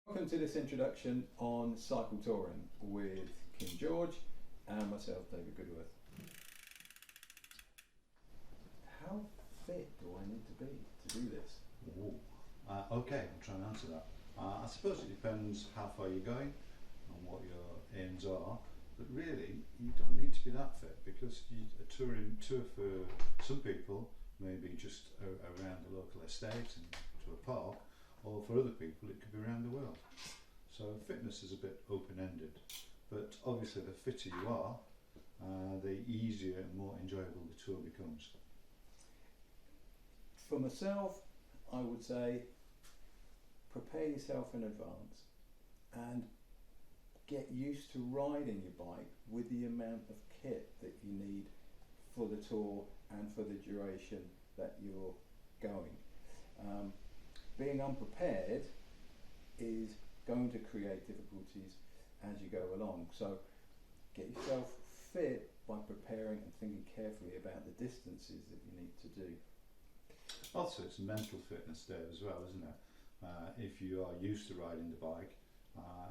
Welcome to this introduction on cycle touring with Kim George and myself, David Goodworth. How fit do I need to be to do this? Okay, I'll try and answer that. I suppose it depends how far you're going and what your aims are, but really you don't need to be that fit, because a tour for some people may be just around the local estate and to a park, or for other people it could be around the world. So fitness is a bit open-ended, but obviously the fitter you are, the easier and more enjoyable the tour becomes. For myself, I would say prepare yourself in advance and get used to riding your bike with the amount of kit that you need for the tour and for the duration that you're going. Being unprepared is going to create difficulties as you go along. So get yourself fit by preparing and thinking carefully about the distances that you need to do. Also, it's mental fitness there as well, isn't it? If you are used to riding the bike,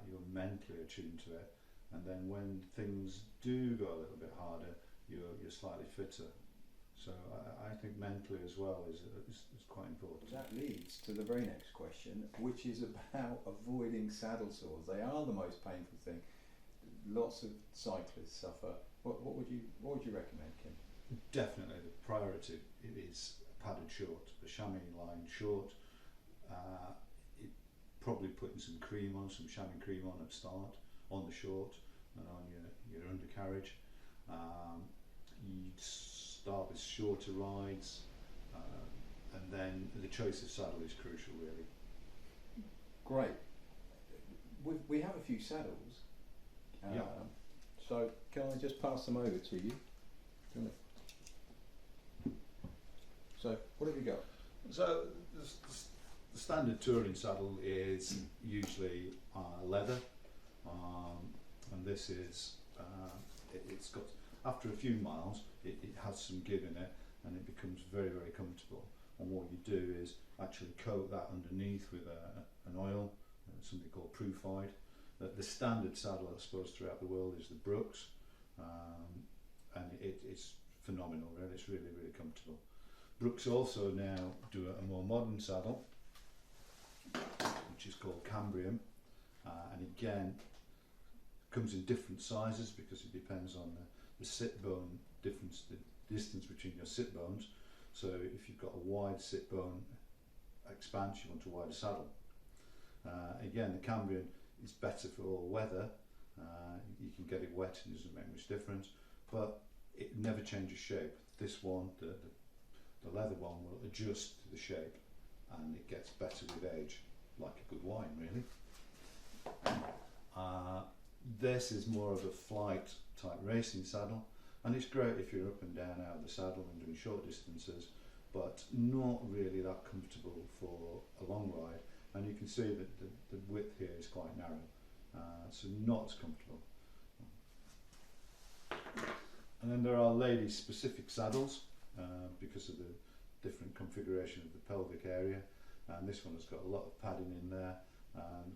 you're mentally attuned to it, and then when things do go a little bit harder, you're slightly fitter. So I think mentally as well is quite important. That leads to the very next question, which is about avoiding saddle sores. They are the most painful thing. Lots of cyclists suffer. What would you recommend, Kim? Definitely the priority is padded short, a chamois line short. Probably putting some cream on, some chamois cream on at start, on the short and on your undercarriage. You'd start with shorter rides, and then the choice of saddle is crucial, really. Great. We have a few saddles. Yeah. So can I just pass them over to you? So what have you got? So the standard touring saddle is usually leather, and this is it's got, after a few miles it has some give in it and it becomes very, very comfortable. And what you do is actually coat that underneath with an oil, something called Proofide. The standard saddle, I suppose, throughout the world is the Brooks, and it's phenomenal, really. It's really, really comfortable. Brooks also now do a more modern saddle, which is called Cambrium, and again comes in different sizes because it depends on the sit bone difference, the distance between your sit bones. So if you've got a wide sit bone expanse, you want a wider saddle. Again, the Cambrian is better for all weather. You can get it wet and it doesn't make much difference, but it never changes shape. This one, the leather one, will adjust to the shape and it gets better with age, like a good wine, really. This is more of a flight type racing saddle, and it's great if you're up and down out of the saddle and doing short distances, but not really that comfortable for a long ride. And you can see that the width here is quite narrow, so not as comfortable. And then there are lady specific saddles, because of the different configuration of the pelvic area, and this one has got a lot of padding in there,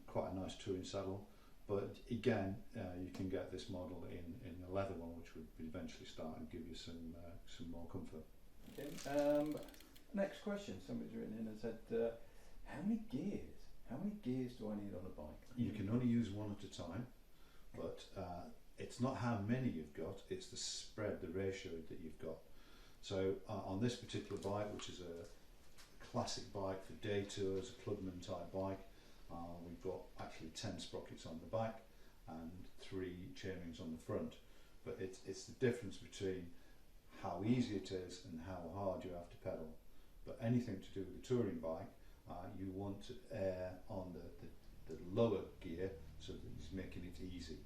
quite a nice touring saddle. But again, you can get this model in a leather one, which would eventually start and give you some more comfort. Okay. Next question. Somebody's written in and said, how many gears do I need on a bike? You can only use one at a time, but it's not how many you've got, it's the spread, the ratio that you've got. So on this particular bike, which is a classic bike for day tours, a clubman type bike, we've got actually 10 sprockets on the back and 3 chainrings on the front. But it's the difference between how easy it is and how hard you have to pedal. But anything to do with the touring bike, you want to err on the lower gear so that it's making it easy.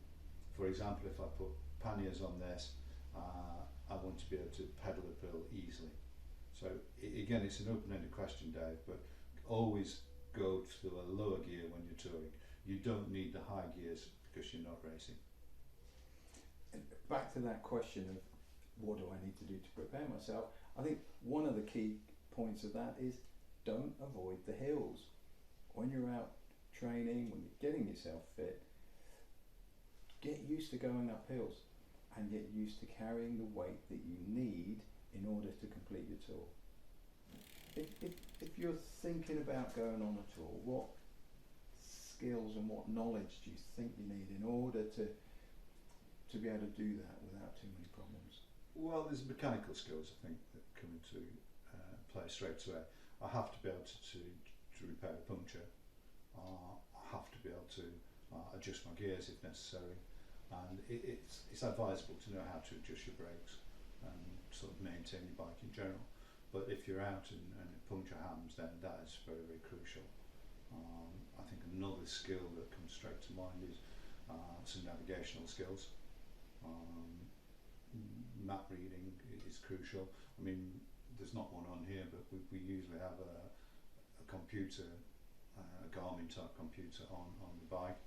For example, if I put panniers on this, I want to be able to pedal uphill easily. So again, it's an open-ended question, Dave, but always go to a lower gear when you're touring. You don't need the high gears because you're not racing. Back to that question of what do I need to do to prepare myself, I think one of the key points of that is don't avoid the hills. When you're out training, when you're getting yourself fit, get used to going up hills and get used to carrying the weight that you need in order to complete your tour. If you're thinking about going on a tour, what skills and what knowledge do you think you need in order to be able to do that without too many problems? Well, there's mechanical skills, I think, that come into play straight away. I have to be able to repair a puncture. I have to be able to adjust my gears if necessary, and it's advisable to know how to adjust your brakes and sort of maintain your bike in general. But if you're out and a puncture happens, then that is very, very crucial. I think another skill that comes straight to mind is some navigational skills. Map reading is crucial. I mean, there's not one on here, but we usually have a computer, a Garmin type computer on the bike,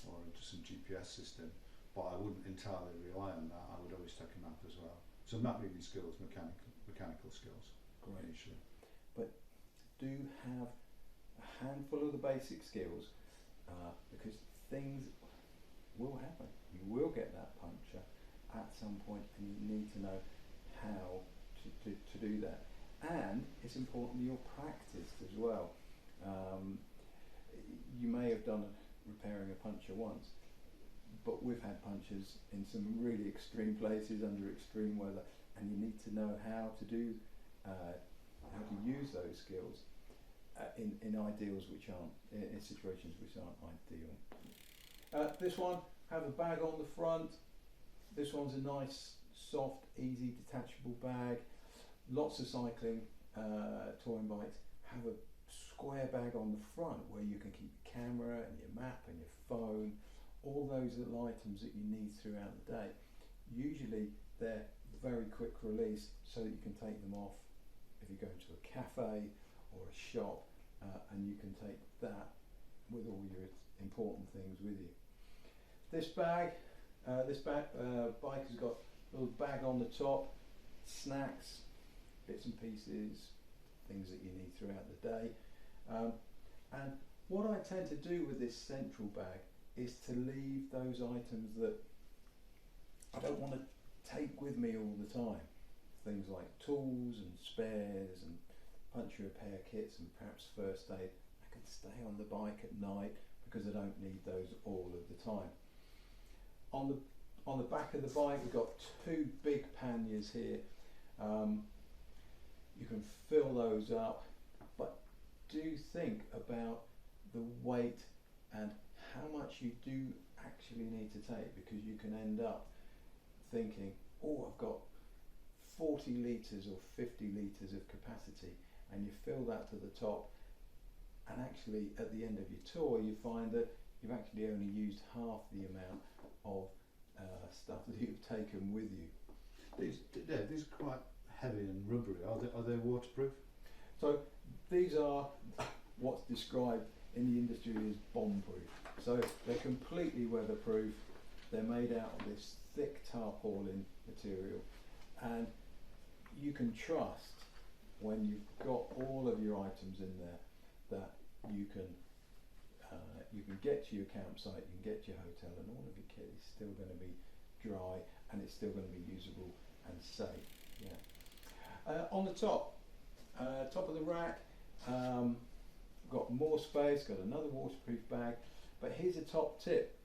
or just some GPS system, but I wouldn't entirely rely on that. I would always take a map as well. So map reading skills, mechanical skills. Great. Initially. But do have a handful of the basic skills, because things will happen. You will get that puncture at some point, and you need to know how to do that. And it's important you're practiced as well. You may have done repairing a puncture once, but we've had punctures in some really extreme places under extreme weather, and you need to know how to do how to use those skills in ideals which aren't in situations which aren't ideal. This one, have a bag on the front. This one's a nice, soft, easy, detachable bag. Lots of cycling touring bikes have a square bag on the front where you can keep your camera and your map and your phone, all those little items that you need throughout the day. Usually they're very quick release, so that you can take them off if you go to a cafe or a shop, and you can take that with all your important things with you. This bike has got a little bag on the top, snacks, bits and pieces, things that you need throughout the day. And what I tend to do with this central bag is to leave those items that I don't want to take with me all the time. Things like tools and spares and puncture repair kits and perhaps first aid. I can stay on the bike at night because I don't need those all of the time. On the back of the bike we've got two big panniers here. You can fill those up, but do think about the weight and how much you do actually need to take, because you can end up thinking, oh, I've got 40 litres or 50 litres of capacity, and you fill that to the top, and actually at the end of your tour you find that you've actually only used half the amount of stuff that you've taken with you. These are quite heavy and rubbery. Are they waterproof? So these are what's described in the industry as bomb-proof. So they're completely weatherproof. They're made out of this thick tarpaulin material, and you can trust when you've got all of your items in there that you can get to your campsite, you can get to your hotel, and all of your kit is still going to be dry and it's still going to be usable and safe. Yeah. On the top of the rack, got more space, got another waterproof bag, but here's a top tip.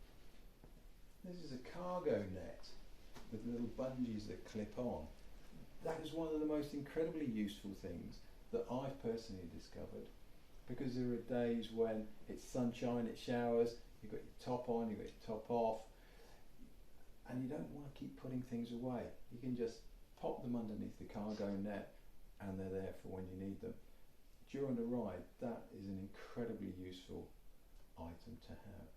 This is a cargo net with little bungees that clip on. That is one of the most incredibly useful things that I've personally discovered, because there are days when it's sunshine, it showers, you've got your top on, you've got your top off, and you don't want to keep putting things away. You can just pop them underneath the cargo net and they're there for when you need them. During the ride, that is an incredibly useful item to have.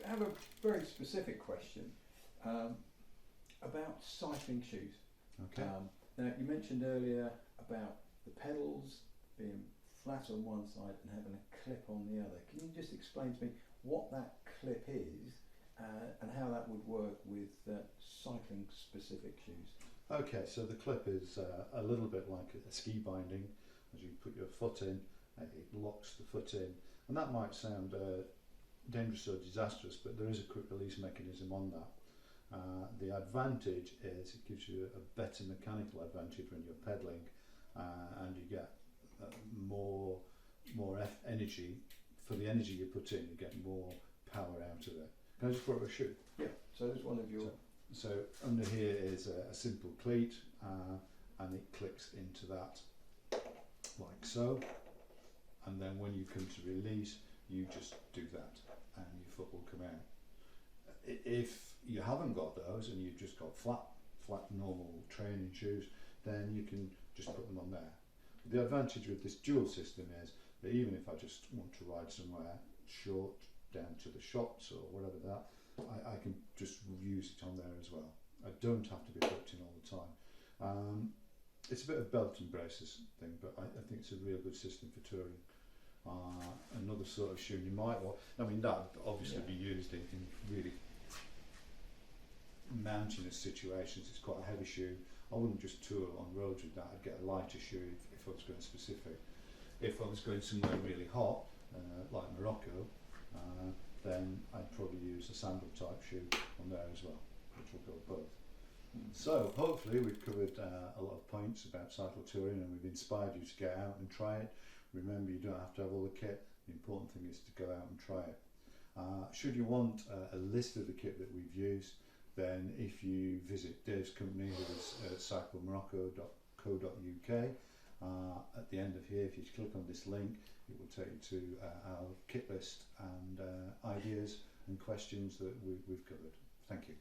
I have a very specific question about cycling shoes. Okay. Now, you mentioned earlier about the pedals being flat on one side and having a clip on the other. Can you just explain to me what that clip is and how that would work with cycling specific shoes? Okay, so the clip is a little bit like a ski binding. As you put your foot in, it locks the foot in, and that might sound dangerous or disastrous, but there is a quick release mechanism on that. The advantage is it gives you a better mechanical advantage when you're pedalling, and you get more energy for the energy you put in. You get more power out of it. Can I just borrow a shoe? Yeah. So there's one of your. So under here is a simple cleat, and it clicks into that like so. And then when you come to release, you just do that, and your foot will come out. If you haven't got those and you've just got flat normal training shoes, then you can just put them on there. The advantage with this dual system is that even if I just want to ride somewhere short down to the shops or whatever that, I can just use it on there as well. I don't have to be hooked in all the time. It's a bit of belt and braces thing, but I think it's a real good system for touring. Another sort of shoe you might want, I mean that would obviously be used in really mountainous situations. It's quite a heavy shoe. I wouldn't just tour on roads with that. I'd get a lighter shoe if I was going specific. If I was going somewhere really hot, like Morocco, then I'd probably use a sandal type shoe on there as well, which will go both. So hopefully we've covered a lot of points about cycle touring, and we've inspired you to get out and try it. Remember, you don't have to have all the kit. The important thing is to go out and try it. Should you want a list of the kit that we've used, then if you visit Dave's company, that is cyclemorocco.co.uk, at the end of here, if you click on this link, it will take you to our kit list and ideas and questions that we've covered. Thank you.